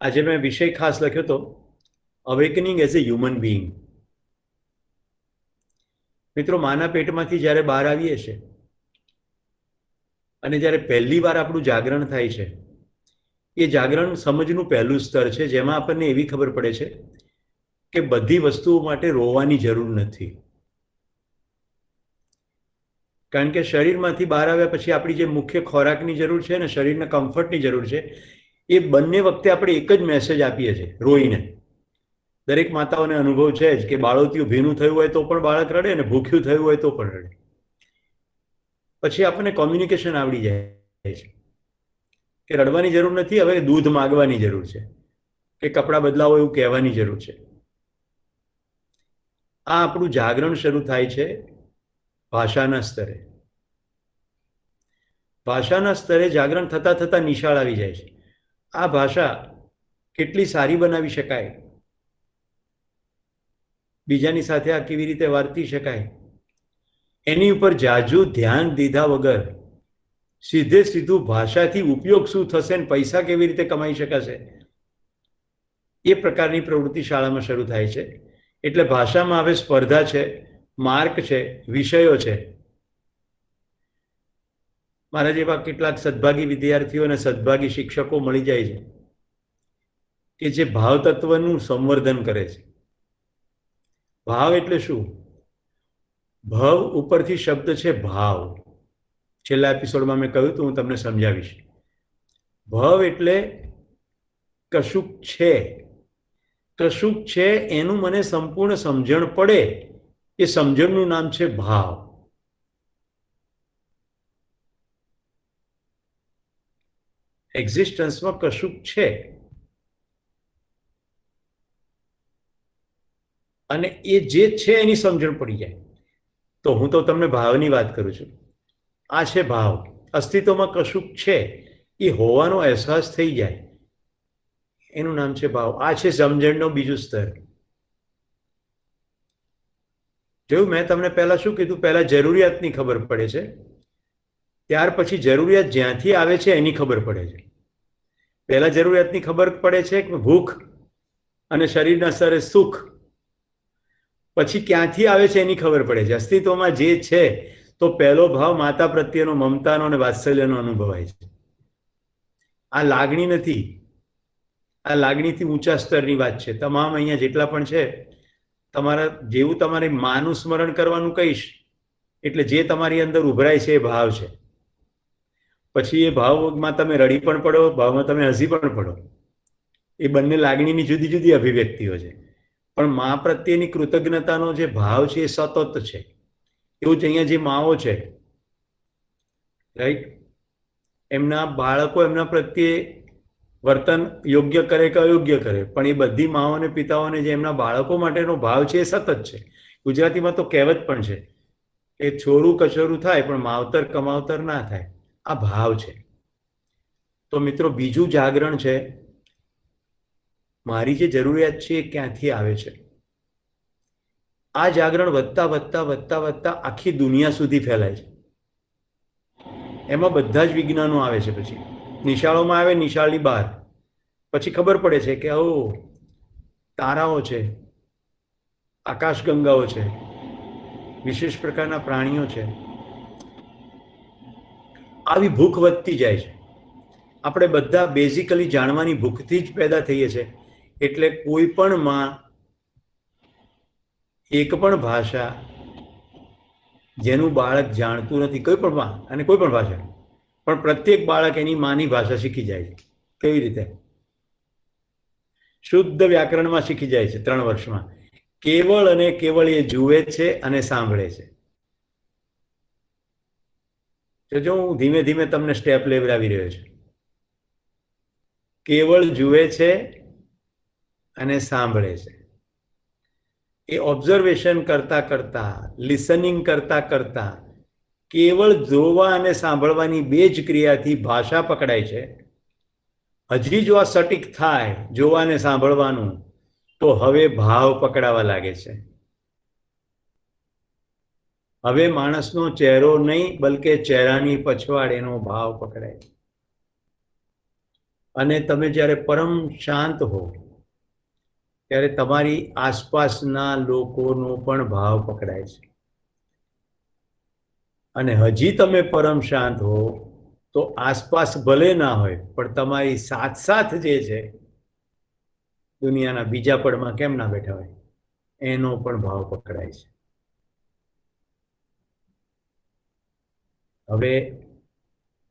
આજે મેં વિષય ખાસ લખ્યો હતો, awakening as a human being. મિત્રો, માના પેટમાંથી જ્યારે બહાર આવીએ છીએ અને જ્યારે પહેલી વાર આપણું જાગરણ થાય છે, એ જાગરણ સમજનું પહેલું સ્તર છે, જેમાં આપણને એવી ખબર પડે છે કે બધી વસ્તુઓ માટે રોવાની જરૂર નથી. કારણ કે શરીરમાંથી બહાર આવ્યા પછી આપણી જે મુખ્ય ખોરાકની જરૂર છે ને શરીરના કમ્ફર્ટની જરૂર છે, એ બંને વખતે આપણે એક જ મેસેજ આપીએ છીએ રોઈને. દરેક માતાઓને અનુભવ છે જ કે બાળોતિયું ભીનું થયું હોય તો પણ બાળક રડે ને ભૂખ્યું થયું હોય તો પણ રડે. પછી આપણને કોમ્યુનિકેશન આવડી જાય છે કે રડવાની જરૂર નથી, હવે દૂધ માગવાની જરૂર છે કે કપડાં બદલાવો એવું કહેવાની જરૂર છે. આ આપણું જાગરણ શરૂ થાય છે ભાષાના સ્તરે. ભાષાના સ્તરે જાગરણ થતાં થતાં નિશાળ આવી જાય છે. આ ભાષા કેટલી સારી બનાવી શકાય, બીજાની સાથે આ કેવી રીતે વર્તી શકાય, એની ઉપર જાજુ ધ્યાન દીધા વગર સીધે સીધું ભાષાથી ઉપયોગ શું થશે ને પૈસા કેવી રીતે કમાઈ શકાશે, એ પ્રકારની પ્રવૃત્તિ શાળામાં શરૂ થાય છે. એટલે ભાષામાં હવે સ્પર્ધા છે, માર્ક છે, વિષયો છે. મારા જેવા કેટલાક સદભાગી વિદ્યાર્થીઓ અને સદભાગી શિક્ષકો મળી જાય છે કે જે ભાવ તત્વનું સંવર્ધન કરે છે. ભાવ એટલે શું? ભવ ઉપરથી શબ્દ છે ભાવ. છેલ્લા એપિસોડમાં મેં કહ્યું તો હું તમને સમજાવીશ. ભવ એટલે કશુંક છે. કશુંક છે એનું મને સંપૂર્ણ સમજણ પડે, એ સમજણનું નામ છે ભાવ. એક્ઝિસ્ટન્સમાં કશુંક છે અને એ જે છે એની સમજણ પડી જાય. તો હું તો તમને ભાવની વાત કરું છું. આ છે ભાવ. અસ્તિત્વમાં કશુંક છે એ હોવાનો અહેસાસ થઈ જાય, એનું નામ છે ભાવ. આ છે સમજણનો બીજું સ્તર. જોયું મેં તમને પહેલા શું કીધું? પહેલા જરૂરિયાતની ખબર પડે છે, ત્યાર પછી જરૂરિયાત જ્યાંથી આવે છે એની ખબર પડે છે. પહેલા જરૂરિયાતની ખબર પડે છે કે ભૂખ અને શરીરના સ્તરે સુખ. પછી ક્યાંથી આવે છે એની ખબર પડે છે. અસ્તિત્વમાં જે છે તો પહેલો ભાવ માતા પ્રત્યેનો મમતાનો અને વાત્સલ્યનો અનુભવાય છે. આ લાગણી નથી, આ લાગણીથી ઊંચા સ્તરની વાત છે. તમામ અહીંયા જેટલા પણ છે, તમારા જેવું તમારે માનું સ્મરણ કરવાનું કહીશ એટલે જે તમારી અંદર ઉભરાય છે એ ભાવ છે. પછી એ ભાવમાં તમે રડી પણ પડો, ભાવમાં તમે હસી પણ પડો. એ બંને લાગણીની જુદી જુદી અભિવ્યક્તિઓ છે. પણ મા પ્રત્યેની કૃતજ્ઞતાનો જે ભાવ છે એ સતત છે. એવું જ અહીંયા જે માઓ છે, રાઈટ, એમના બાળકો એમના પ્રત્યે વર્તન યોગ્ય કરે કે અયોગ્ય કરે, પણ એ બધી માઓ અને પિતાઓને જે એમના બાળકો માટેનો ભાવ છે એ સતત છે. ગુજરાતીમાં તો કહેવત પણ છે કે છોરું કચોરું થાય પણ માવતર કમાવતર ના થાય. આ ભાવ છે. તો મિત્રો, બીજું જાગરણ છે મારી જે જરૂરિયાત છે એ ક્યાંથી આવે છે. આ જાગરણ વધતા વધતા વધતા વધતા આખી દુનિયા સુધી ફેલાય છે. એમાં બધા જ વિજ્ઞાનો આવે છે. પછી નિશાળોમાં આવે, નિશાળની બહાર. પછી ખબર પડે છે કે ઓ તારાઓ છે, આકાશગંગાઓ છે, વિશેષ પ્રકારના પ્રાણીઓ છે. આવી ભૂખ વધતી જાય છે. આપણે બધા બેઝિકલી જાણવાની ભૂખથી જ પેદા થઈએ છીએ. એટલે કોઈ પણ માં એક પણ ભાષા જેનું બાળક જાણતું નથી, કોઈ પણ માં અને કોઈ પણ ભાષા, પણ પ્રત્યેક બાળક એની માની ભાષા શીખી જાય છે. કેવી રીતે? શુદ્ધ વ્યાકરણમાં શીખી જાય છે 3 વર્ષમાં. કેવળ અને કેવળ એ જુએ છે અને સાંભળે છે. જો હું ધીમે ધીમે તમને સ્ટેપ લેવડાવી રહ્યો છું. કેવળ જુએ છે અને સાંભળે છે. એ ઓબ્ઝર્વેશન કરતા કરતા, લિસનિંગ કરતા કરતા, કેવળ જોવા અને સાંભળવાની બે જ ક્રિયાથી ભાષા પકડાય છે. હજી જો આ સટીક થાય જોવા અને સાંભળવાનું, તો હવે ભાવ પકડાવા લાગે છે. હવે માણસનો ચહેરો નહીં, બલકે ચહેરાની પછવાડ એનો ભાવ પકડાય. અને તમે જ્યારે પરમ શાંત હો ત્યારે તમારી આસપાસના લોકોનો પણ ભાવ પકડાય છે. અને હજી તમે પરમ શાંત હો તો આસપાસ ભલે ના હોય પણ તમારી સાથ જે છે દુનિયાના બીજા પડમાં કેમ ના બેઠા હોય એનો પણ ભાવ પકડાય છે. હવે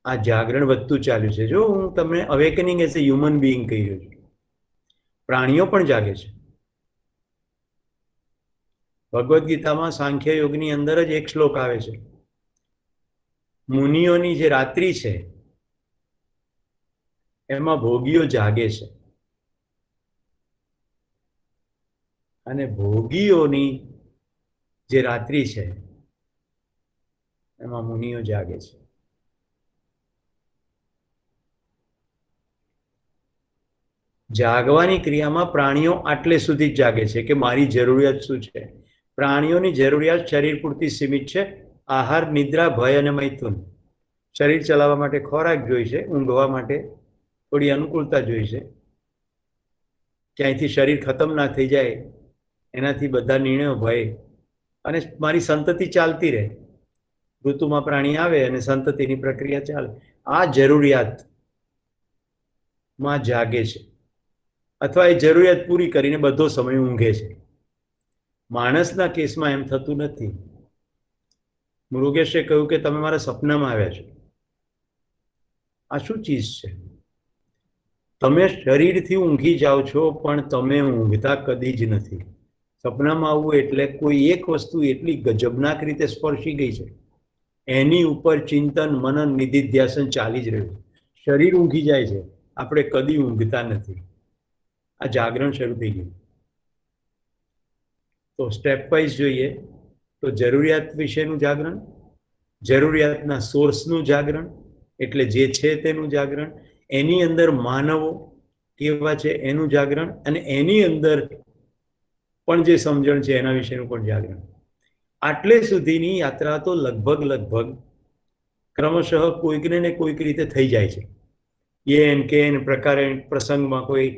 આ જાગરણ વધતું ચાલ્યું છે. જો હું તમને awakening as a human being કહી રહ્યો છું. પ્રાણીઓ પણ જાગે છે. ભગવદ્ ગીતામાં સાંખ્ય યોગની અંદર જ એક શ્લોક આવે છે, મુનિઓની જે રાત્રિ છે એમાં ભોગીઓ જાગે છે અને ભોગીઓની જે રાત્રિ છે એમાં મુનિઓ જાગે છે. જાગવાની ક્રિયામાં પ્રાણીઓ આટલે સુધી જ જાગે છે કે મારી જરૂરિયાત શું છે. પ્રાણીઓની જરૂરિયાત શરીર પૂરતી સીમિત છે. આહાર, નિદ્રા, ભય અને મૈથુન. શરીર ચલાવવા માટે ખોરાક જોઈશે, ઊંઘવા માટે થોડી અનુકૂળતા જોઈશે, ક્યાંયથી શરીર ખતમ ના થઈ જાય એનાથી બધા નિર્ણયો ભય, અને મારી સંતતિ ચાલતી રહે. ઋતુમાં પ્રાણી આવે અને સંતતિની પ્રક્રિયા ચાલે. આ જરૂરિયાતમાં જાગે છે અથવા એ જરૂરિયાત પૂરી કરીને બધો સમય ઊંઘે છે. માણસના કેસમાં એમ થતું નથી. મૃગેશે કહ્યું કે તમે મારા સપનામાં આવ્યા છો. આ શું ચીજ છે? તમે શરીરથી ઊંઘી જાઓ છો પણ તમે ઊંઘતા કદી જ નથી. સપનામાં આવવું એટલે કોઈ એક વસ્તુ એટલી ગજબનાક રીતે સ્પર્શી ગઈ છે, એની ઉપર ચિંતન, મનન, નિધિધ્યાસન ચાલી જ રહ્યું. શરીર ઊંઘી જાય છે, આપણે કદી ઊંઘતા નથી. આ જાગરણ શરૂ થઈ ગયું. તો સ્ટેપ વાઇઝ જોઈએ તો જરૂરિયાત વિશેનું જાગરણ, જરૂરિયાતના સોર્સનું જાગરણ એટલે જે છે તેનું જાગરણ, એની અંદર માનવો કેવા છે એનું જાગરણ, અને એની અંદર પણ જે સમજણ છે એના વિશેનું પણ જાગરણ. આટલે સુધીની યાત્રા તો લગભગ ક્રમશઃ કોઈકને ને કોઈક રીતે થઈ જાય છે. એન કે એન પ્રકારે પ્રસંગમાં કોઈ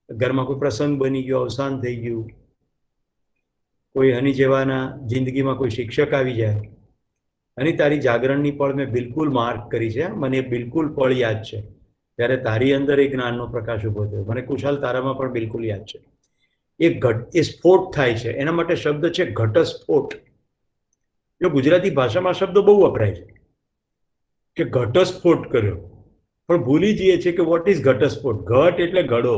ઘરમાં કોઈ પ્રસંગ બની ગયો, અવસાન થઈ ગયું, કોઈ હની જેવાના જિંદગીમાં કોઈ શિક્ષક આવી જાય. અને તારી જાગરણની પળ મેં બિલકુલ માર્ક કરી છે. મને બિલકુલ પળ યાદ છે ત્યારે તારી અંદર એક જ્ઞાનનો પ્રકાશ ઉભો થયો. મને કુશાલ તારામાં પણ બિલકુલ યાદ છે. એ સ્ફોટ થાય છે. એના માટે શબ્દ છે ઘટસ્ફોટ. જો ગુજરાતી ભાષામાં શબ્દો બહુ વપરાય છે કે ઘટસ્ફોટ કર્યો, પણ ભૂલી જઈએ છીએ કે વોટ ઇઝ ઘટસ્ફોટ. ઘટ એટલે ઘડો.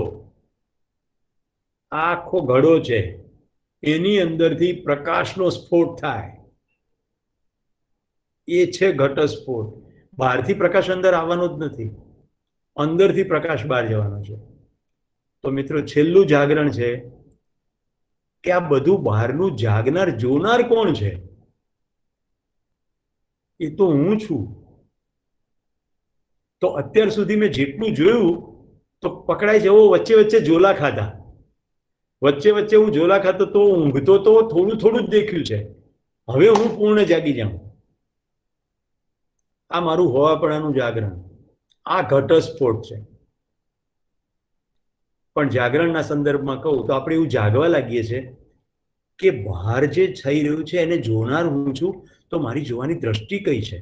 આખો ઘડો છે, એની અંદરથી પ્રકાશનો સ્ફોટ થાય, એ છે ઘટસ્ફોટ. બહારથી પ્રકાશ અંદર આવવાનો જ નથી, અંદરથી પ્રકાશ બહાર જવાનો છે. તો મિત્રો છેલ્લું જાગરણ છે કે આ બધું બહારનું જાગનાર જોનાર કોણ છે? એ તો હું છું. તો અત્યાર સુધી મેં જેટલું જોયું તો પકડાય જવો વચ્ચે ઝોલા ખાધા. વચ્ચે હું ઝોલા ખાતો તો ઊંઘતો તો થોડું જ દેખ્યું છે. હવે હું પૂર્ણ જાગી જાઉં. આ મારું હોવાપણાનું જાગરણ, આ ઘટસ્ફોટ છે. પણ જાગરણના સંદર્ભમાં કહું તો આપણે એવું જાગવા લાગીએ છીએ કે બહાર જે થઈ રહ્યું છે એને જોનાર હું છું, તો મારી જોવાની દ્રષ્ટિ કઈ છે?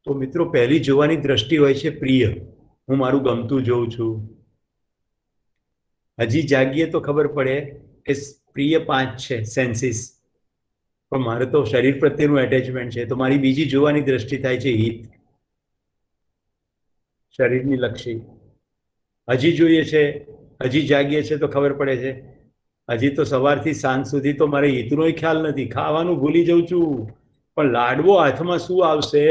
તો મિત્રો પહેલી જોવાની દ્રષ્ટિ હોય છે પ્રિય. હું મારું ગમતું જોઉં છું. હજી જાગીએ તો ખબર પડે કે પ્રિય 5 છે સેન્સીસ, પણ મારે તો શરીર પ્રત્યેનું એટેચમેન્ટ છે. તો મારી બીજી જોવાની દ્રષ્ટિ થાય છે હિત, શરીરની લક્ષી. હજી જોઈએ છે, હજી જાગીએ છે તો ખબર પડે છે હજી તો સવારથી સાંજ સુધી તો મારે હિતનોય ખ્યાલ નથી. ખાવાનું ભૂલી જાઉં છું, પણ લાડવો હાથમાં શું આવશે?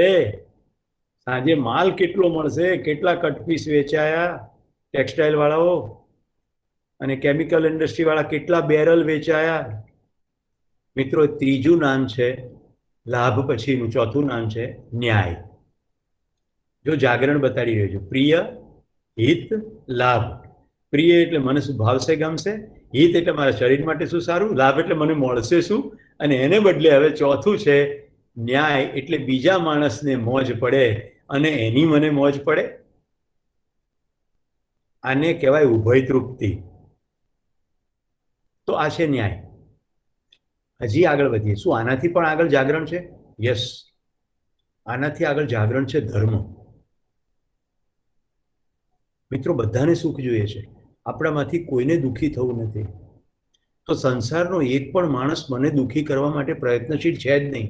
સાંજે માલ કેટલો મળશે? કેટલા કટપીસ વેચાયા ટેક્સટાઇલ વાળાઓ અને કેમિકલ ઇન્ડસ્ટ્રી વાળા, કેટલા બેરલ વેચાયા? મિત્રો ત્રીજું નામ છે લાભ, પછીનું ચોથું નામ છે ન્યાય. જો જાગરણ બતાડી રહ્યું છે પ્રિય, હિત, લાભ. પ્રિય એટલે મને શું ભાવશે, ગમશે. હિત એટલે મારા શરીર માટે શું સારું. લાભ એટલે મને મળશે શું. અને એને બદલે હવે ચોથું છે ન્યાય, એટલે બીજા માણસને મોજ પડે અને એની મને મોજ પડે. આને કહેવાય ઉભય તૃપ્તિ. તો આ છે ન્યાય. હજી આગળ વધીએ. શું આનાથી પણ આગળ જાગરણ છે? યસ, આનાથી આગળ જાગરણ છે ધર્મ. મિત્રો, બધાને સુખ જોઈએ છે, આપણામાંથી કોઈને દુઃખી થવું નથી. તો સંસારનો એક પણ માણસ મને દુઃખી કરવા માટે પ્રયત્નશીલ છે જ નહીં.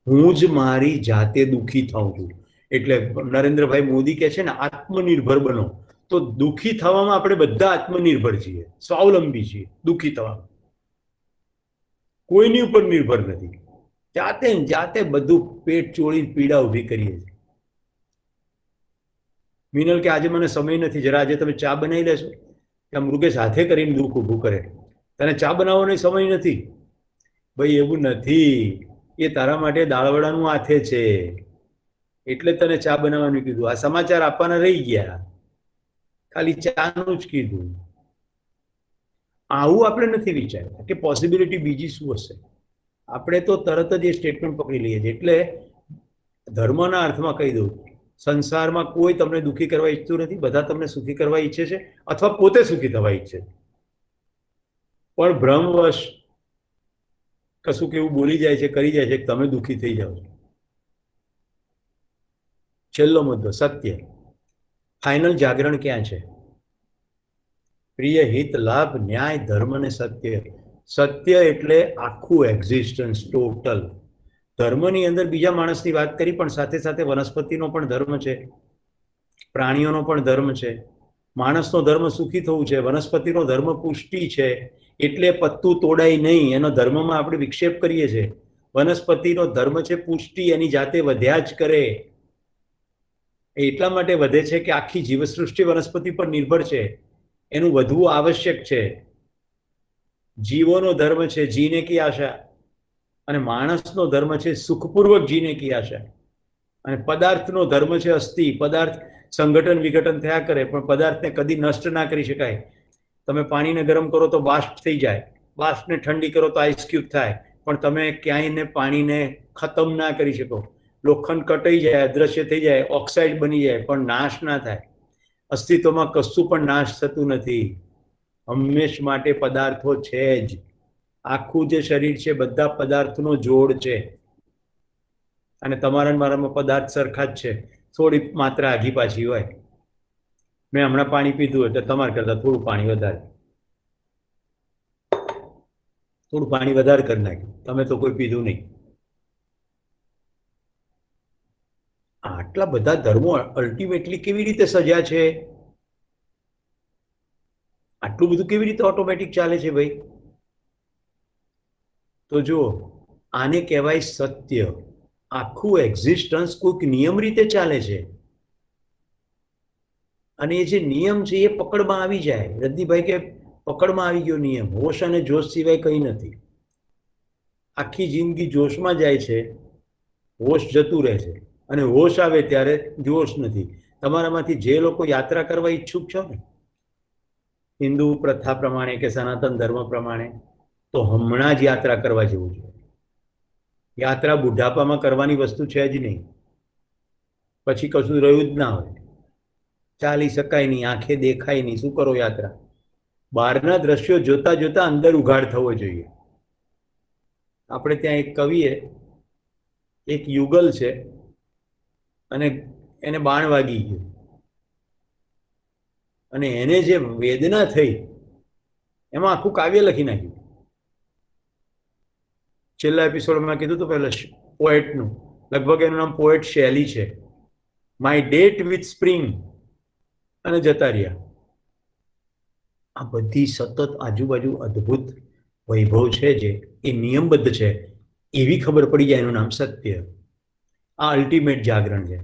હું જ મારી જાતે દુઃખી થાઉં છું. એટલે નરેન્દ્રભાઈ મોદી કહે છે ને, આત્મનિર્ભર બનો. તો દુઃખી થવામાં આપણે બધા આત્મનિર્ભર છીએ, સ્વાવલંબી છીએ. દુઃખી થવામાં કોઈની ઉપર નિર્ભર નથી. જાતે જાતે બધું પેટ ચોળી પીડા ઊભી કરીએ છીએ. મિનલ કે આજે મને સમય નથી, જરા આજે તમે ચા બનાવી લેશો? ત્યાં મૃગેશ હાથે કરીને દુઃખ ઊભું કરે, તને ચા બનાવવાનો સમય નથી. ભાઈ એવું નથી, એ તારા માટે દાળવડાનું હાથે છે એટલે તને ચા બનાવવાનું કીધું. આ સમાચાર આપવાના રહી ગયા, ખાલી ચાનું જ કીધું. આવું આપણે નથી વિચારતા કે પોસિબિલિટી બીજી શું હશે. આપણે તો તરત જ એ સ્ટેટમેન્ટ પકડી લઈએ છીએ. એટલે ધર્મના અર્થમાં કહી દઉં, સંસારમાં કોઈ તમને દુઃખી કરવા ઈચ્છતું નથી. બધા તમને સુખી કરવા ઈચ્છે છે, અથવા પોતે સુખી થવા ઈચ્છે છે. પણ ભ્રમવશ કશું કેવું બોલી જાય છે, કરી જાય છે, તમે દુઃખી થઈ જાઓ છો. છેલ્લો મુદ્દો, સત્ય. ફાઇનલ જાગરણ ક્યાં છે? પ્રિય, હિત, લાભ, ન્યાય, ધર્મ અને સત્ય. સત્ય એટલે આખું એક્ઝિસ્ટન્સ, ટોટલ. ધર્મની અંદર બીજા માણસની વાત કરી, પણ સાથે સાથે વનસ્પતિનો પણ ધર્મ છે, પ્રાણીઓનો પણ ધર્મ છે. માણસનો ધર્મ સુખી થવું છે, વનસ્પતિનો ધર્મ પુષ્ટિ છે. એટલે પત્તું તોડાય નહીં, એનો ધર્મમાં આપણે વિક્ષેપ કરીએ છીએ. વનસ્પતિનો ધર્મ છે પુષ્ટિ, એની જાતે વધ્યા જ કરે. એટલા માટે વધે છે કે આખી જીવસૃષ્ટિ વનસ્પતિ પર નિર્ભર છે, એનું વધવું આવશ્યક છે. જીવોનો ધર્મ છે જીને કી આશા, અને માણસનો ધર્મ છે સુખપૂર્વક જીને કી આશા. અને પદાર્થનો ધર્મ છે અસ્થિ. પદાર્થ સંગઠન વિઘટન થયા કરે, પણ પદાર્થને કદી નષ્ટ ના કરી શકાય. તમે પાણીને ગરમ કરો તો બાષ્પ થઈ જાય, બાષ્પને ઠંડી કરો તો આઈસ ક્યુબ થાય, પણ તમે ક્યાંય પાણીને ખતમ ના કરી શકો. લોખંડ કટાઈ જાય, અદ્રશ્ય થઈ જાય, ઓક્સાઇડ બની જાય, પણ નાશ ના થાય. અસ્તિત્વમાં કશું પણ નાશ થતું નથી, હંમેશ માટે પદાર્થો છે જ. આખું જે શરીર છે બધા પદાર્થનો જોડ છે, અને તમારા મારામાં પદાર્થ સરખા જ છે, થોડી માત્ર આઘી પાછી હોય. મેં હમણાં પાણી પીધું એટલે તમારા કરતા થોડું પાણી વધારે, થોડું પાણી વધારે કરી નાખ્યું. તમે તો કોઈ પીધું નહીં. આટલા બધા ધર્મો અલ્ટિમેટલી કેવી રીતે સજ્યા છે? આટલું બધું કેવી રીતે ઓટોમેટિક ચાલે છે ભાઈ? તો જુઓ, આને કહેવાય સત્ય. આખું એક્ઝિસ્ટન્સ કોઈક નિયમ રીતે ચાલે છે, અને એ જે નિયમ છે એ પકડમાં આવી જાય. રદ્દીભાઈ કે પકડમાં આવી ગયો નિયમ. હોશ અને જોશ સિવાય કંઈ નથી. આખી જિંદગી જોશમાં જાય છે, હોશ જતું રહે છે, અને હોશ આવે ત્યારે જોશ નથી. તમારામાંથી જે લોકો યાત્રા કરવા ઈચ્છુક છો ને, હિન્દુ પ્રથા પ્રમાણે કે સનાતન ધર્મ પ્રમાણે, તો હમણાં જ યાત્રા કરવા જેવું છે. યાત્રા બુઢાપામાં કરવાની વસ્તુ છે જ નહીં. પછી કશું રહ્યું જ ના હોય, ચાલી શકાય નહીં, આંખે દેખાય નહીં, શું કરો યાત્રા? બહારના દ્રશ્યો જોતા જોતા અંદર ઉઘાડ થવો જોઈએ. આપણે ત્યાં એક કવિએ એક યુગલ છે, અને એને બાણ વાગી ગયું, અને એને જે વેદના થઈ એમાં આખું કાવ્ય લખી નાખ્યું. છેલ્લા એપિસોડમાં કીધું તો પહેલા પોએટનું, લગભગ એનું નામ પોએટ શૈલી છે. માય ડેટ વિથ સ્પ્રિંગ, અને જતા રહ્યા. આ બધી સતત આજુબાજુ અદ્ભુત વૈભવ છે, જે એ નિયમબદ્ધ છે, એવી ખબર પડી જાય. એનું નામ સત્ય. આ અલ્ટિમેટ જાગરણ છે.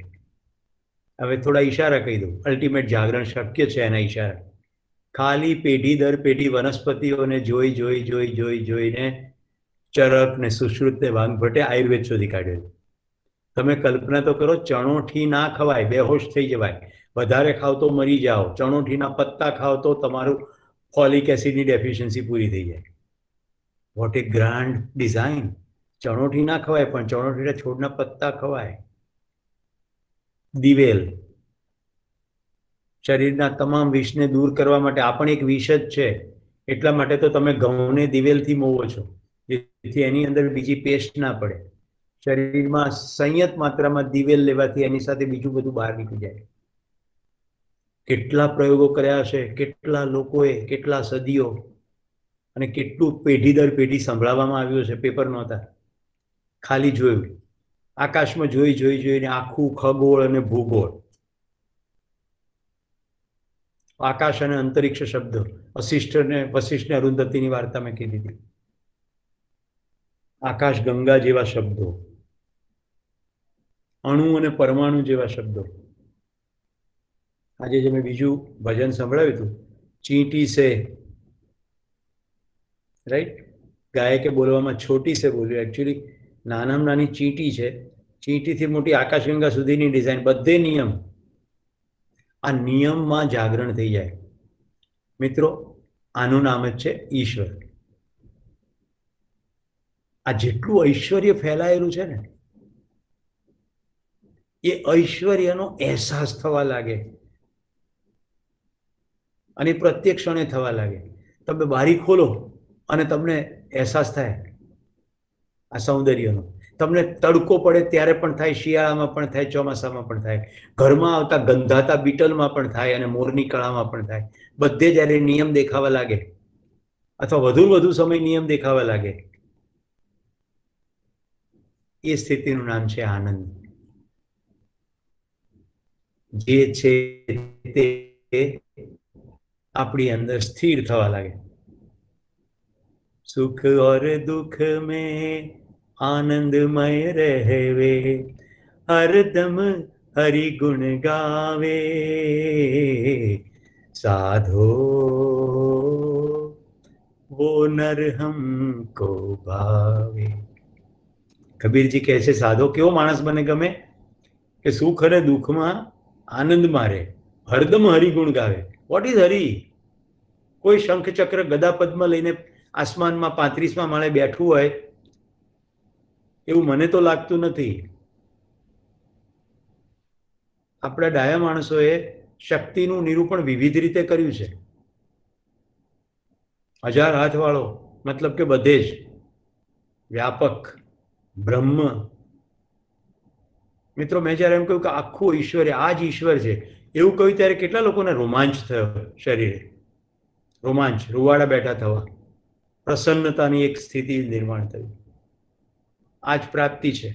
હવે થોડા ઈશારા કહી દઉં. અલ્ટિમેટ જાગરણ શક્ય છે એના ઈશારા. ખાલી પેઢી દર પેઢી વનસ્પતિઓને જોઈ જોઈ જોઈ જોઈ જોઈને ચરક ને સુશ્રુત ને વાઘભટ્ટે આયુર્વેદ શોધી કાઢ્યો. તમે કલ્પના તો કરો, ચણોઠી ના ખવાય, બેહોશ થઈ જવાય. વધારે ખાવ તો મરી જાઓ. ચણોઠીના પત્તા ખાવ તો તમારું ફોલિક એસિડની ડેફિશિયન્સી પૂરી થઈ જાય. વોટ એ ગ્રાન્ડ ડિઝાઇન! ચણોઠી ના ખવાય, પણ ચણોઠીના છોડના પત્તા ખવાય. દિવેલ, શરીરના તમામ વિષને દૂર કરવા માટે આ પણ એક વિષ જ છે. એટલા માટે તો તમે ઘઉંને દિવેલથી મોવો છો, જેથી એની અંદર બીજી પેસ્ટ ના પડે. શરીરમાં સંયત માત્રામાં દિવેલ લેવાથી એની સાથે બીજું બધું બહાર નીકળી જાય. કેટલા પ્રયોગો કર્યા હશે, કેટલા લોકોએ, કેટલા સદીઓ, અને કેટલું પેઢી દર પેઢી સંભળાવવામાં આવ્યું છે. પેપર નહોતા, ખાલી જોયું. આકાશમાં જોઈને આખું ખગોળ અને ભૂગોળ, આકાશ અને અંતરિક્ષ શબ્દો, વશિષ્ઠ ને અરુંધતીની વાર્તા મેં કીધી હતી. આકાશ ગંગા જેવા શબ્દો, અણુ અને પરમાણુ જેવા શબ્દો. આજે જે મેં બીજું ભજન સંભળાવ્યું હતું, ચીંટી સે, રાઈટ, ગાયકે બોલવામાં છોટી સે બોલ્યું, એકચ્યુઅલી નાનામાં નાની ચીંટી છે. ચીંટીથી મોટી આકાશગંગા સુધીની ડિઝાઇન, બધે નિયમ. આ નિયમમાં જાગરણ થઈ જાય. મિત્રો, આનું નામ જ છે ઈશ્વર. આ જેટલું ઐશ્વર્ય ફેલાયેલું છે ને, એ ઐશ્વર્યનો અહેસાસ થવા લાગે, અને પ્રત્યેક ક્ષણે થવા લાગે. તમે બારી ખોલો અને તમને અહેસાસ થાય આ સૌંદર્યનો. તમને તડકો પડે ત્યારે પણ થાય, શિયાળામાં પણ થાય, ચોમાસામાં પણ થાય, ઘરમાં આવતા ગંધાતા બીટલમાં પણ થાય, અને મોરની કળામાં પણ થાય. બધે જ્યારે નિયમ દેખાવા લાગે, અથવા વધુ સમય નિયમ દેખાવા લાગે, એ સ્થિતિનું નામ છે આનંદ. જે છે તે આપણી અંદર સ્થિર થવા લાગે. સુખ और दुख में आनंदमय रहवे, हरदम हरि गुण गावे, साधो वो नर हमको भावे. કબીરજી કહે છે, સાધો કેવો માણસ મને ગમે કે સુખ અને દુઃખમાં આનંદમાં રહે, હરદમ હરિગુણ ગાવે. What is Hari? કોઈ શંખ ચક્ર ગદા પદ્મ લઈને આસમાનમાં 35મા માળે બેઠું હોય એવું મને તો લાગતું નથી. આપણા ડાયા માણસોએ શક્તિનું નિરૂપણ વિવિધ રીતે કર્યું છે. 1000 હાથ વાળો મતલબ કે બધે જ વ્યાપક બ્રહ્મ. મિત્રો, મેં જ્યારે એમ કહ્યું કે આખું ઈશ્વર આ જ ઈશ્વર છે એવું કહ્યું ત્યારે કેટલા લોકોને રોમાંચ થયો, શરીરે રોમાંચ, રૂવાડા બેઠા થવા, પ્રસન્નતાની એક સ્થિતિ નિર્માણ થયું. આ જ પ્રાપ્તિ છે.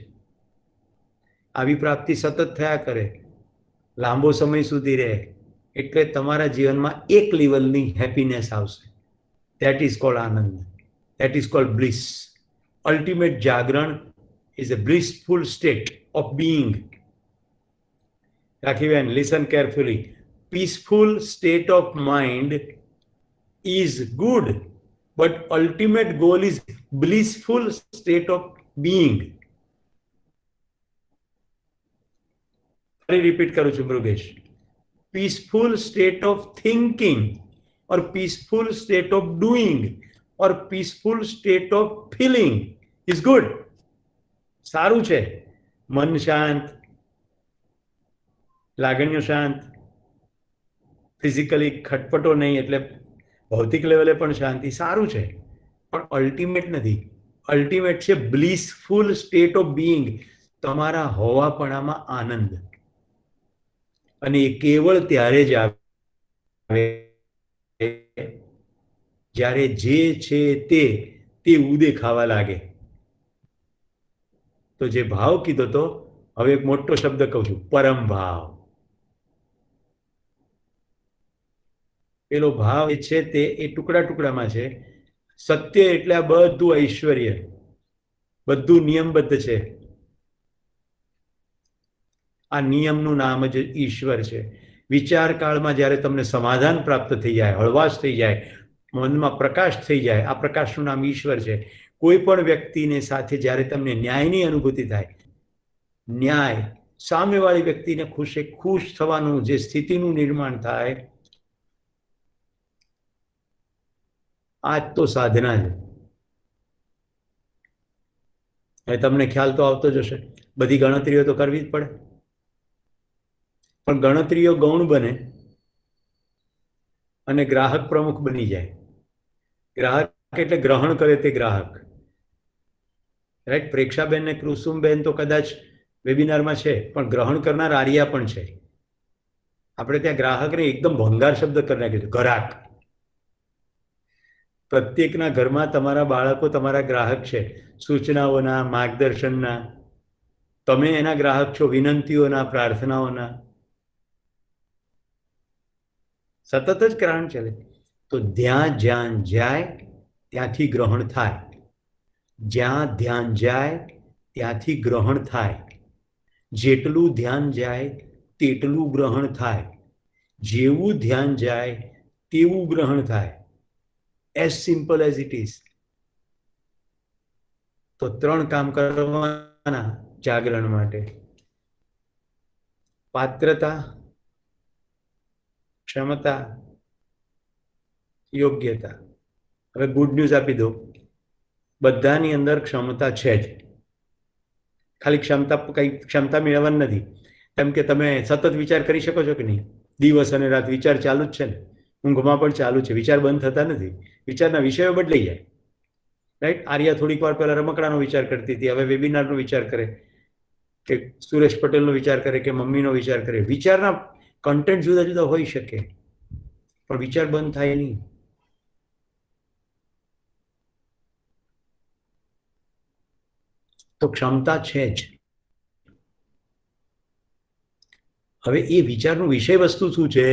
આવી પ્રાપ્તિ સતત થયા કરે, લાંબો સમય સુધી રહે, એટલે તમારા જીવનમાં એક લેવલની હેપીનેસ આવશે. That is called Anand, that is called bliss. Ultimate જાગરણ is a blissful state of being. Rakhivan, listen carefully. Peaceful state of mind is good, but ultimate goal is blissful state of being. ફરી repeat કરું છું Mrugesh. Peaceful state of thinking, or peaceful state of doing, or peaceful state of feeling is good. સારું છે. મન શાંત, લાગણીઓ શાંત, physically ખટપટો નહીં, એટલે ભૌતિક લેવલે પણ શાંતિ, સારું છે. પણ અલ્ટિમેટ નથી. અલ્ટિમેટ છે બ્લિસફુલ સ્ટેટ ઓફ બીઇંગ, તમારા હોવાપણામાં આનંદ. અને એ કેવળ ત્યારે જ આવે જ્યારે જે છે તે ઉદે ખાવા લાગે. તો જે ભાવ કીધો તો, હવે એક મોટો શબ્દ કહું છું, પરમ ભાવ. પેલો ભાવ એ છે તે એ ટુકડા ટુકડામાં છે. સત્ય એટલે આ બધું ઐશ્વર્ય, બધું નિયમબદ્ધ છે. આ નિયમનું નામ જ ઈશ્વર છે. વિચાર કાળમાં જ્યારે તમને સમાધાન પ્રાપ્ત થઈ જાય, હળવાશ થઈ જાય, મનમાં પ્રકાશ થઈ જાય, આ પ્રકાશનું નામ ઈશ્વર છે. કોઈ પણ વ્યક્તિને સાથે જ્યારે તમને ન્યાયની અનુભૂતિ થાય, ન્યાય, સામેવાળી વ્યક્તિને ખુશ થવાનું જે સ્થિતિનું નિર્માણ થાય, આ જ તો સાધના છે. હવે તમને ખ્યાલ તો આવતો જ હશે, બધી ગણતરીઓ તો કરવી જ પડે. પણ ગણતરીઓ ગૌણ બને અને ગ્રાહક પ્રમુખ બની જાય. ગ્રાહક એટલે ગ્રહણ કરે તે ગ્રાહક, રાઈટ. પ્રેક્ષાબેન ને કુસુમબેન તો કદાચ વેબિનારમાં છે, પણ ગ્રહણ કરનાર આર્યા પણ છે. આપણે ત્યાં ગ્રાહકને એકદમ ભંગાર શબ્દ કરી નાખ્યો છે, ગ્રાહક. પ્રત્યેકના ઘરમાં તમારા બાળકો તમારા ગ્રાહક છે, સૂચનાઓના, માર્ગદર્શનના. તમે એના ગ્રાહક છો, વિનંતીઓના, પ્રાર્થનાઓના. સતત જ ગ્રહણ ચાલે. તો જ્યાં જ્યાં જાય ત્યાંથી ગ્રહણ થાય. જ્યાં ધ્યાન જાય ત્યાંથી ગ્રહણ થાય. જેટલું ધ્યાન જાય તેટલું ગ્રહણ થાય. જેવું ધ્યાન જાય તેવું ગ્રહણ થાય. As simple as it is. તો 3 કામ કરવાના જાગરણ માટે: પાત્રતા, ક્ષમતા, યોગ્યતા. હવે ગુડ ન્યૂઝ આપી દો, બધાની અંદર ક્ષમતા છે જ. ખાલી ક્ષમતા મેળવવાની નથી. કેમ કે તમે સતત વિચાર કરી શકો છો કે નહીં? દિવસ અને રાત વિચાર ચાલુ જ છે ને, ઊંઘમાં પણ ચાલુ છે. વિચાર બંધ થતા નથી. વિચારના વિષયો બદલાઈ જાય, રાઈટ. આર્યા થોડીક વાર પહેલા રમકડાનો વિચાર કરતી હતી, હવે વેબિનારનો વિચાર કરે, કે સુરેશ પટેલનો વિચાર કરે, કે મમ્મીનો વિચાર કરે. વિચારના કન્ટેન્ટ જુદા જુદા હોઈ શકે, પણ વિચાર બંધ થાય નહીં. તો ક્ષમતા છે જ. હવે એ વિચારનું વિષય વસ્તુ શું છે?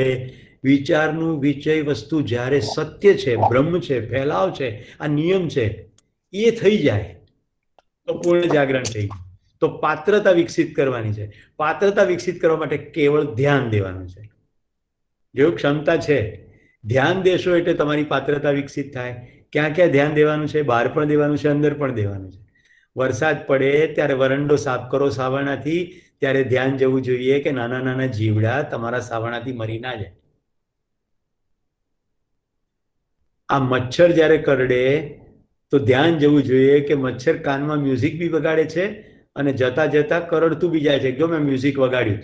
વિચારનું વિષય વસ્તુ જ્યારે સત્ય છે, બ્રહ્મ છે, ફેલાવ છે, આ નિયમ છે, એ થઈ જાય તો પૂર્ણ જાગરણ થઈ ગયું. તો પાત્રતા વિકસિત કરવાની છે. પાત્રતા વિકસિત કરવા માટે કેવળ ધ્યાન દેવાનું છે. જેવું ક્ષમતા છે, ધ્યાન દેશો એટલે તમારી પાત્રતા વિકસિત થાય. ક્યાં ક્યાં ધ્યાન દેવાનું છે? બહાર પણ દેવાનું છે, અંદર પણ દેવાનું છે. વરસાદ પડે ત્યારે વરંડો સાફ કરો સાવરણાથી, ત્યારે ધ્યાન જવું જોઈએ કે નાના નાના જીવડા તમારા સાવરણાથી મરી ના જાય. આ મચ્છર જ્યારે કરડે તો ધ્યાન જવું જોઈએ કે મચ્છર કાનમાં મ્યુઝિક બી વગાડે છે અને જતા જતા કરડતું બી જાય છે. જો મેં મ્યુઝિક વગાડ્યું,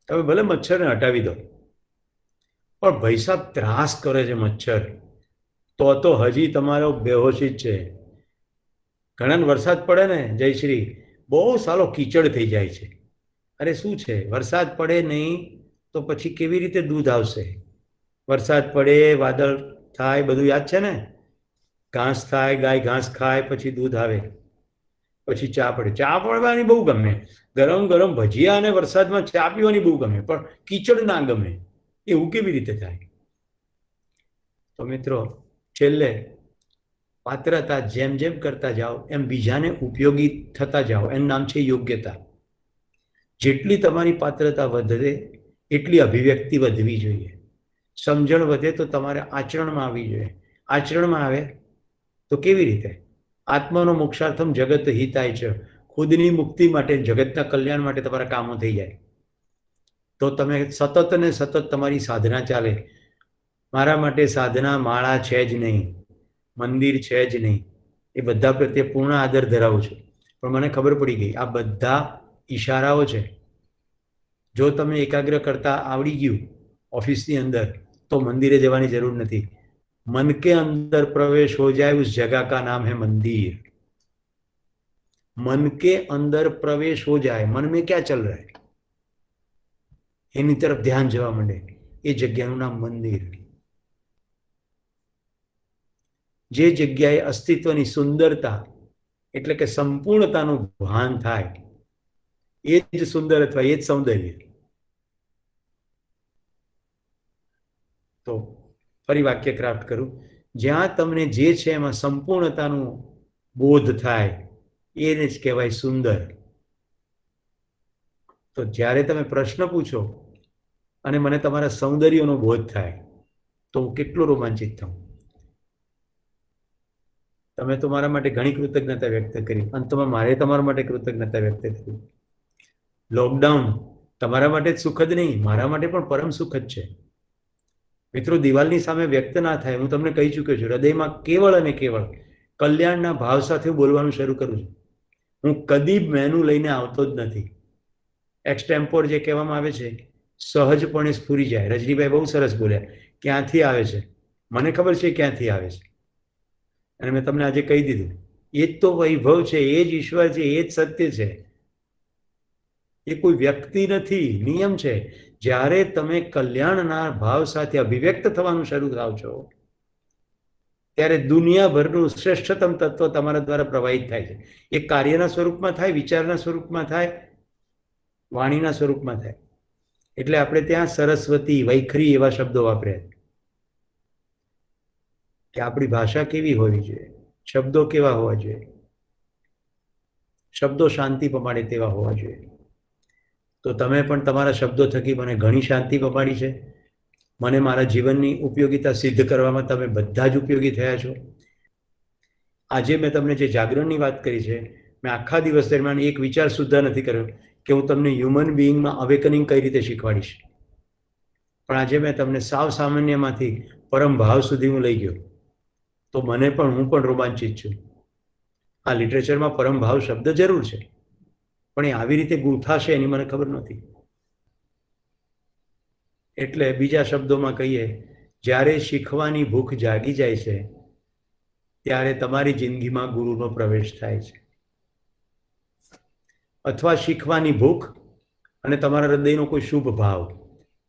તમે ભલે મચ્છરને હટાવી દો, પણ ભાઈ સાહેબ ત્રાસ કરે છે મચ્છર, તો હજી તમારો બેહોશી જ છે. ઘણા વરસાદ પડે ને, જયશ્રી, બહુ સાલો કીચડ થઈ જાય છે. અરે શું છે, વરસાદ પડે નહીં તો પછી કેવી રીતે દૂધ આવશે? વરસાદ પડે, વાદળ થાય, બધું યાદ છે ને? ઘાસ થાય, ગાય ઘાસ ખાય, પછી દૂધ આવે, પછી ચા પડે. ચા પડવાની બહુ ગમે, ગરમ ગરમ ભજીયા અને વરસાદમાં ચા પીવાની બહુ ગમે, પણ કીચડ ના ગમે. એવું કેવી રીતે થાય? તો મિત્રો, છેલ્લે પાત્રતા જેમ જેમ કરતા જાઓ એમ બીજાને ઉપયોગી થતા જાઓ. એનું નામ છે યોગ્યતા. જેટલી તમારી પાત્રતા વધે એટલી અભિવ્યક્તિ વધવી જોઈએ. સમજણ વધે તો તમારે આચરણમાં આવવી જોઈએ. આચરણમાં આવે તો કેવી રીતે? આત્માનો મોક્ષાર્થમ જગત હિતાય છે. ખુદની મુક્તિ માટે, જગતના કલ્યાણ માટે તમારા કામો થઈ જાય. તો તમે સતત ને સતત તમારી સાધના ચાલે. મારા માટે સાધના માળા છે જ નહીં, મંદિર છે જ નહીં. એ બધા પ્રત્યે પૂર્ણ આદર ધરાવું છું, પણ મને ખબર પડી ગઈ આ બધા ઈશારાઓ છે. જો તમે એકાગ્ર કરતા આવડી ગયું ઓફિસની અંદર, તો મંદિરે જવાની જરૂર નથી. मन के अंदर प्रवेश हो जाए उस जगह का नाम है मंदिर. मन के अंदर प्रवेश हो जाए, मन में क्या चल रहा है એની તરફ ધ્યાન જવા માંડે, એ જગ્યાનું નામ મંદિર. જે જગ્યાએ અસ્તિત્વની સુંદરતા એટલે કે સંપૂર્ણતાનું ભાન થાય, એ જ સુંદર અથવા એ જ સૌંદર્ય. તો ફરી વાક્ય ક્રાફ્ટ કરું: જ્યાં તમને જે છે એમાં સંપૂર્ણતાનું બોધ થાય, એને જ કહેવાય સુંદર. તો જ્યારે તમે પ્રશ્ન પૂછો અને મને તમારા સૌંદર્યનો બોધ થાય, તો હું કેટલો રોમાંચિત થાઉં. તમે તો મારા માટે ઘણી કૃતજ્ઞતા વ્યક્ત કરી, અંતમાં મારે તમારા માટે કૃતજ્ઞતા વ્યક્ત કરી. લોકડાઉન તમારા માટે જ સુખદ નહીં, મારા માટે પણ પરમ સુખદ છે. મિત્રો, દિવાલની સામે વ્યક્ત ના થાય, હું તમને કહી ચૂક્યો છું. હૃદયમાં કેવળ અને કેવળ કલ્યાણના ભાવ સાથે બોલવાનું શરૂ કરું છું. હું કદી મેનુ લઈને આવતો જ નથી. એક્સટેમ્પોર જે કહેવામાં આવે છે, સહજપણે સ્ફુરી જાય. રજનીભાઈ બહુ સરસ બોલ્યા, ક્યાંથી આવે છે, મને ખબર છે ક્યાંથી આવે છે, અને મેં તમને આજે કહી દીધું, એ જ તો વૈભવ છે, એ જ ઈશ્વર છે, એ જ સત્ય છે. એ કોઈ વ્યક્તિ નથી, નિયમ છે. જ્યારે તમે કલ્યાણના ભાવ સાથે અભિવ્યક્ત થવાનું શરૂ થાવ છો, ત્યારે દુનિયાભરનું શ્રેષ્ઠતમ તત્વ તમારા દ્વારા પ્રવાહિત થાય છે. એ કાર્યના સ્વરૂપમાં થાય, વિચારના સ્વરૂપમાં થાય, વાણીના સ્વરૂપમાં થાય. એટલે આપણે ત્યાં સરસ્વતી, વૈખરી એવા શબ્દો વાપર્યા કે આપણી ભાષા કેવી હોવી જોઈએ, શબ્દો કેવા હોવા જોઈએ, શબ્દો શાંતિ પમાડે તેવા હોવા જોઈએ. તો તમે પણ તમારા શબ્દો થકી મને ઘણી શાંતિ પમાડી છે. મને મારા જીવનની ઉપયોગિતા સિદ્ધ કરવામાં તમે બધા જ ઉપયોગી થયા છો. આજે મેં તમને જે જાગરણની વાત કરી છે, મેં આખા દિવસ દરમિયાન એક વિચાર સુદ્ધા નથી કર્યો કે હું તમને હ્યુમન બિઈંગમાં અવેકનિંગ કઈ રીતે શીખવાડીશ. પણ આજે મેં તમને સાવ સામાન્યમાંથી પરમ ભાવ સુધી હું લઈ ગયો. તો હું પણ રોમાંચિત છું. આ લિટરેચરમાં પરમ ભાવ શબ્દ જરૂર છે, પણ એ આવી રીતે ગૂંથાશે એની મને ખબર નહોતી. એટલે બીજા શબ્દોમાં કહીએ, જ્યારે શીખવાની ભૂખ જાગી જાય છે, ત્યારે તમારી જિંદગીમાં ગુરુનો પ્રવેશ થાય છે. અથવા શીખવાની ભૂખ અને તમારા હૃદયનો કોઈ શુભ ભાવ,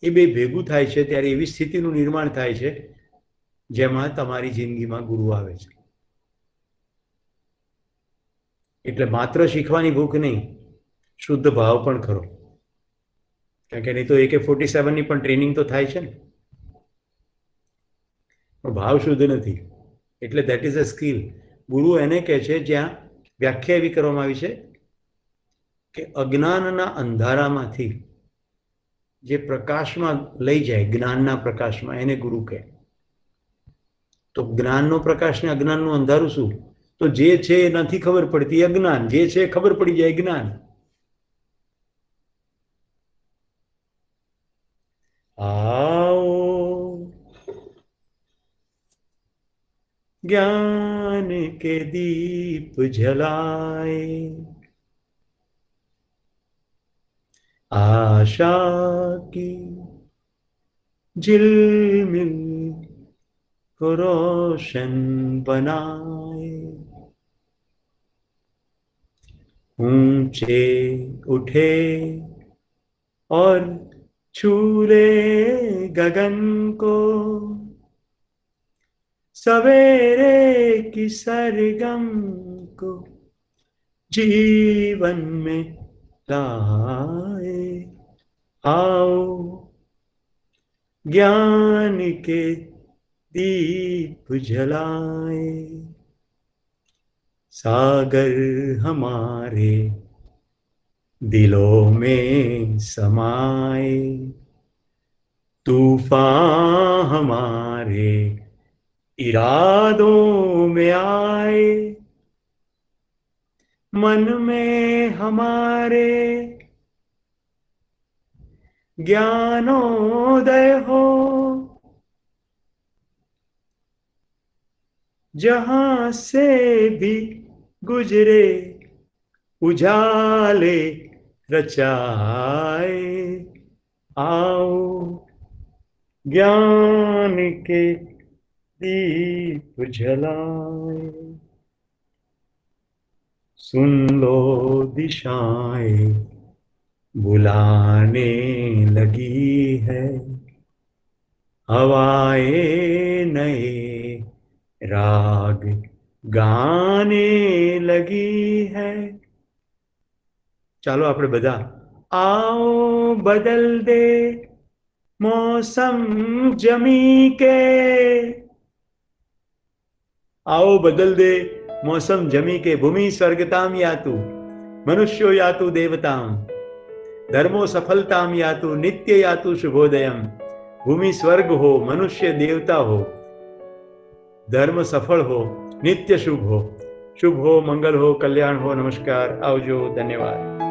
એ બે ભેગું થાય છે, ત્યારે એવી સ્થિતિનું નિર્માણ થાય છે જેમાં તમારી જિંદગીમાં ગુરુ આવે છે. એટલે માત્ર શીખવાની ભૂખ નહીં, શુદ્ધ ભાવ પણ ખરો. કારણ કે નહીં તો AK-47 ની પણ ટ્રેનિંગ તો થાય છે ને, પણ ભાવ શુદ્ધ નથી. એટલે દેટ ઇઝ અ સ્કિલ. ગુરુ એને કહે છે જ્યાં વ્યાખ્યા એવી કરવામાં આવી છે કે અજ્ઞાનના અંધારામાંથી જે પ્રકાશમાં લઈ જાય, જ્ઞાનના પ્રકાશમાં, એને ગુરુ કહે. તો જ્ઞાનનો પ્રકાશ ને અજ્ઞાનનું અંધારું શું? તો જે છે એ નથી ખબર પડતી, અજ્ઞાન. જે છે ખબર પડી જાય, જ્ઞાન. आओ ज्ञान के दीप जलाए, आशा की झिलमिल को रोशन बनाए, ऊंचे उठे और छूले गगन को, सवेरे की सरगम को जीवन में लाए. आओ ज्ञान के दीप जलाए, सागर हमारे दिलों में समाए, तूफान हमारे इरादों में आए, मन में हमारे ज्ञानोदय हो, जहां से भी गुजरे उजाले रचाए. आओ ज्ञान के दीप जलाए, सुन लो दिशाएं बुलाने लगी है, हवाएं नए राग गाने लगी है. ચાલો આપણે બધા आओ बदल दे मौसम जमी के, आओ बदल दे मौसम जमी के, भूमि स्वर्गताम यातु मनुष्यो यातु देवताम, धर्मो सफलताम यातु नित्य यातु शुभोदयम. भूमि स्वर्ग हो, मनुष्य देवता हो, धर्म सफल हो, नित्य शुभ हो, मंगल हो, कल्याण हो. नमस्कार, आवजो, धन्यवाद.